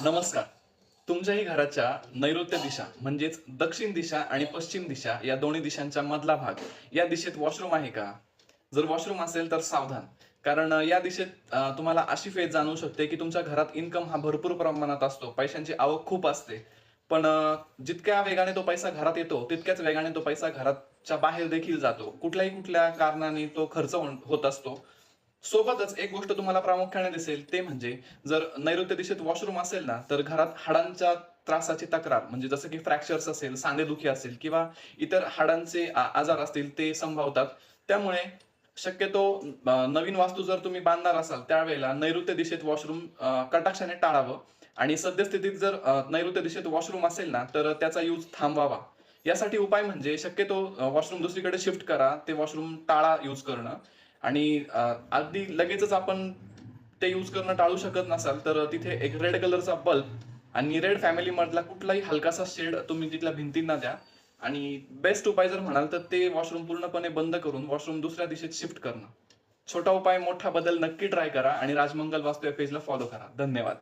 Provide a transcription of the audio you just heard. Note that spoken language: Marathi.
नमस्कार. तुमच्याही घराच्या नैऋत्य दिशा म्हणजेच दक्षिण दिशा आणि पश्चिम दिशा या दोन्ही दिशांच्या मधला भाग या दिशेत वॉशरूम आहे का? जर वॉशरूम असेल तर सावधान. कारण या दिशेत तुम्हाला अशी फेज जाणवू शकते की तुमच्या घरात इन्कम हा भरपूर प्रमाणात असतो. पैशांची आवक खूप असते. पण जितक्या वेगाने तो पैसा घरात येतो, तितक्याच वेगाने तो पैसा घराच्या बाहेर देखील जातो. कुठल्या कारणाने तो खर्च होत असतो. सोबतच एक गोष्ट तुम्हाला प्रामुख्याने दिसेल ते म्हणजे जर नैऋत्य दिशेत वॉशरूम असेल ना, तर घरात हाडांच्या त्रासाची तक्रार म्हणजे जसं की फ्रॅक्चर्स असेल, सांधेदुखी असेल किंवा इतर हाडांचे आजार असतील ते संभवतात. त्यामुळे शक्यतो नवीन वास्तू जर तुम्ही बांधणार असाल त्यावेळेला नैऋत्य दिशेत वॉशरूम कटाक्षाने टाळावं आणि सद्यस्थितीत जर नैऋत्य दिशेत वॉशरूम असेल ना, तर त्याचा यूज थांबवावा. यासाठी उपाय म्हणजे शक्यतो वॉशरूम दुसरीकडे शिफ्ट करा. ते वॉशरूम टाळा यूज करणं आणि अगदी लगेचच आपण ते यूज करणं टाळू शकत नसाल, तर तिथे एक रेड कलरचा बल्ब आणि रेड फॅमिली मधला कुठलाही हलकासा शेड तुम्ही तिथल्या भिंतींना द्या. आणि बेस्ट उपाय जर म्हणाल तर ते वॉशरूम पूर्णपणे बंद करून वॉशरूम दुसऱ्या दिशेत शिफ्ट करणं. छोटा उपाय मोठा बदल नक्की ट्राय करा आणि राजमंगल वास्तू या पेजला फॉलो करा. धन्यवाद.